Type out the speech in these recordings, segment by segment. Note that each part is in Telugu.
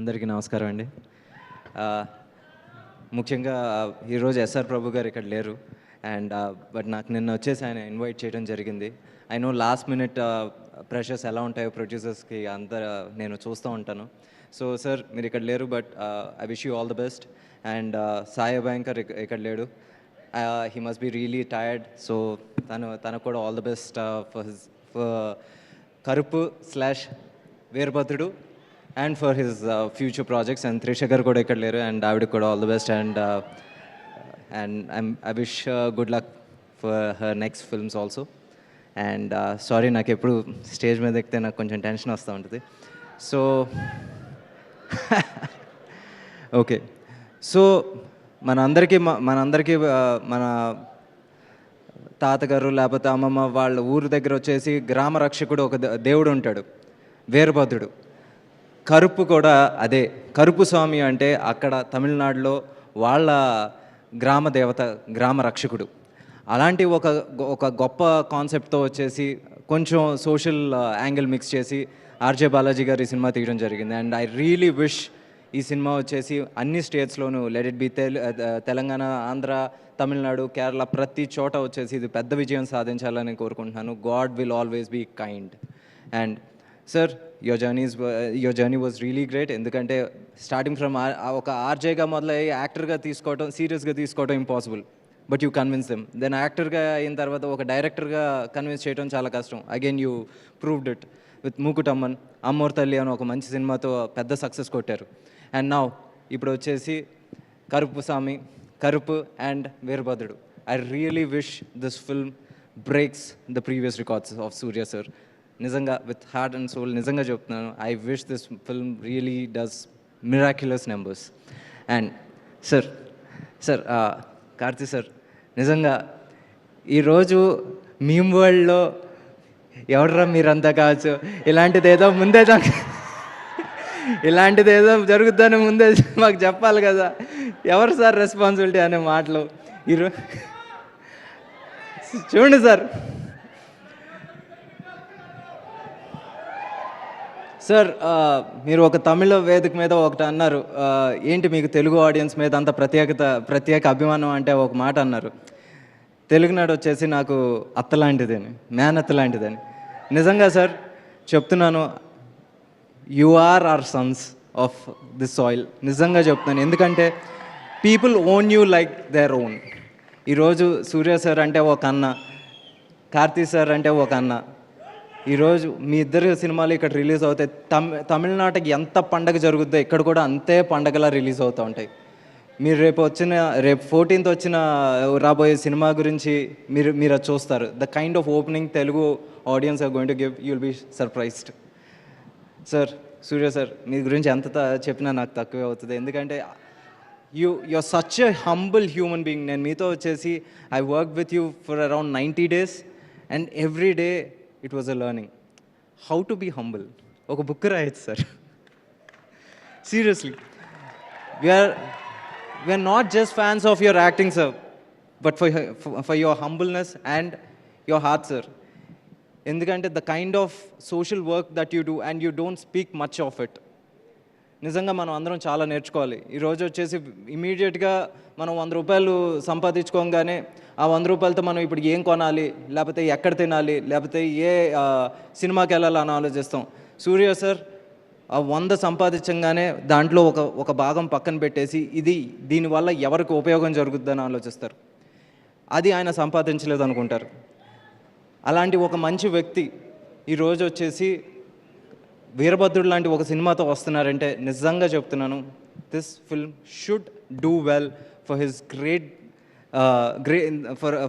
అందరికీ నమస్కారం అండి. ముఖ్యంగా ఈరోజు ఎస్ఆర్ ప్రభు గారు ఇక్కడ లేరు. బట్ నాకు నిన్న వచ్చేసి ఆయన ఇన్వైట్ చేయడం జరిగింది. I know last minute pressures ఎలా ఉంటాయో ప్రొడ్యూసర్స్కి అంతా నేను చూస్తూ ఉంటాను. సో సార్ మీరు ఇక్కడ లేరు, but I wish you all the best. And Sai Bhayankar ఇక్కడ లేడు. He must be really tired. So తనకు కూడా all the best for Karuppu / Veerabhadrudu and for his future projects. And Trisha garu kuda ikkada leru, and David kuda all the best. And I wish good luck for her next films also. And sorry నాకు ఎప్పుడు స్టేజ్ మీద ఎక్కితే నాకు కొంచెం టెన్షన్ వస్తూ ఉంటుంది. సో ఓకే, సో మనందరికీ మన తాతగారు లేకపోతే అమ్మమ్మ వాళ్ళ ఊరి దగ్గర వచ్చేసి గ్రామ రక్షకుడు ఒక దేవుడు ఉంటాడు, వీరభద్రుడు. కరుపు కూడా అదే. కరుపు స్వామి అంటే అక్కడ తమిళనాడులో వాళ్ళ గ్రామ దేవత, గ్రామ రక్షకుడు. అలాంటి ఒక గొప్ప కాన్సెప్ట్తో వచ్చేసి కొంచెం సోషల్ యాంగిల్ మిక్స్ చేసి ఆర్జే బాలాజీ గారు ఈ సినిమా తీయడం జరిగింది. అండ్ ఐ రియలీ విష్ ఈ సినిమా వచ్చేసి అన్ని స్టేట్స్లోనూ, let it be Telangana, Andhra, Tamil Nadu, Kerala, ప్రతి చోట వచ్చేసి ఇది పెద్ద విజయం సాధించాలని కోరుకుంటున్నాను. God will always be kind. And sir, your journey was really great. ఎందుకంటే స్టార్టింగ్ ఫ్రమ్ ఒక ఆర్జేగా మొదలయ్యి యాక్టర్గా తీసుకోవడం, సీరియస్గా తీసుకోవడం impossible. But you convince them. Then యాక్టర్గా అయిన తర్వాత ఒక డైరెక్టర్గా కన్విన్స్ చేయడం చాలా కష్టం. Again you proved it with Mookuthi Amman, Ammoru Thalli అని ఒక మంచి సినిమాతో పెద్ద సక్సెస్ కొట్టారు. అండ్ నౌ ఇప్పుడు వచ్చేసి Karuppu Swamy, Karuppu and Veerabhadrudu. I really wish this film breaks the previous records of Suriya sir. నిజంగా విత్ హార్ట్ అండ్ సోల్ నిజంగా చెప్తున్నాను. I wish this film really does miraculous numbers. And sir Karthi sir, నిజంగా ఈరోజు మీమ్ వరల్డ్లో ఎవడరా మీరంతా కావచ్చు, ఇలాంటిదేదో జరుగుతుందని ముందే మాకు చెప్పాలి కదా. ఎవరు సార్ రెస్పాన్సిబిలిటీ అనే మాటలు ఈరోజు చూడండి సార్. సార్, మీరు ఒక తమిళ వేదిక మీద ఒకటి అన్నారు, ఏంటి మీకు తెలుగు ఆడియన్స్ మీద అంత ప్రత్యేక అభిమానం అంటే ఒక మాట అన్నారు. తెలుగునాడు వచ్చేసి నాకు అత్తలాంటిదని, మేనత్త లాంటిదని. నిజంగా సార్ చెప్తున్నాను, you are our sons of this soil. నిజంగా చెప్తున్నాను, ఎందుకంటే people own you like their own. ఈరోజు సూర్య సార్ అంటే ఒక అన్న, కార్తీ సార్ అంటే ఒక అన్న. ఈరోజు మీ ఇద్దరు సినిమాలు ఇక్కడ రిలీజ్ అవుతాయి. తమిళనాడుకి ఎంత పండగ జరుగుద్దో ఇక్కడ కూడా అంతే పండగలా రిలీజ్ అవుతూ ఉంటాయి. మీరు రేపు 14th వచ్చిన రాబోయే సినిమా గురించి మీరు అది చూస్తారు. The kind of opening Telugu audience are going to give, you will be surprised. Sir, Suriya sir, మీ గురించి ఎంత చెప్పినా నాకు తక్కువే అవుతుంది. ఎందుకంటే you are such a humble human being. నేను మీతో వచ్చేసి I work with you for around 90 days and every day it was a learning how to be humble. ఒక బుక్ రాయొచ్చు sir, seriously. We are not just fans of your acting sir, but for your humbleness and your heart sir. ఎందుకంటే the kind of social work that you do and you don't speak much of it. నిజంగా మనం అందరం చాలా నేర్చుకోవాలి. ఈరోజు వచ్చేసి ఇమీడియట్గా మనం 100 రూపాయలు సంపాదించుకోగానే ఆ 100 రూపాయలతో మనం ఇప్పుడు ఏం కొనాలి, లేకపోతే ఎక్కడ తినాలి, లేకపోతే ఏ సినిమాకి వెళ్ళాలని ఆలోచిస్తాం. సూర్య సార్ ఆ 100 సంపాదించగానే దాంట్లో ఒక భాగం పక్కన పెట్టేసి దీనివల్ల ఎవరికి ఉపయోగం జరుగుతుందని ఆలోచిస్తారు. అది ఆయన సంపాదించలేదు అనుకుంటారు. అలాంటి ఒక మంచి వ్యక్తి ఈరోజు వచ్చేసి వీరభద్రుడు లాంటి ఒక సినిమాతో వస్తున్నారంటే నిజంగా చెప్తున్నాను, this film should do well for his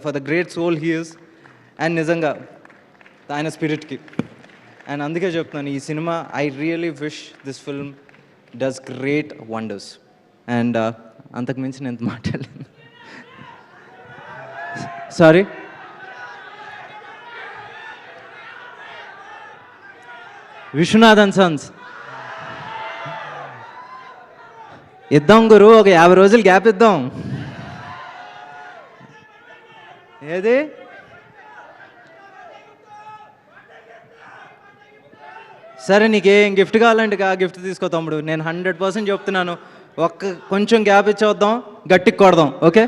for the great soul he is, and నిజంగా ఆయన స్పిరిట్కి. అండ్ అందుకే చెప్తున్నాను, ఈ సినిమా I really wish this film does great wonders. And అంతకుమించి నేను మాట్లాడలేను, సారీ. విశ్వనాథన్ సన్స్ ఇద్దాం గురు, ఒక 50 రోజులు గ్యాప్ ఇద్దాం. ఏది సరే నీకేం గిఫ్ట్ కావాలంటే ఆ గిఫ్ట్ తీసుకో తమ్ముడు, నేను 100% చెప్తున్నాను. కొంచెం గ్యాప్ ఇచ్చేద్దాం, గట్టికి కొడదాం, ఓకే?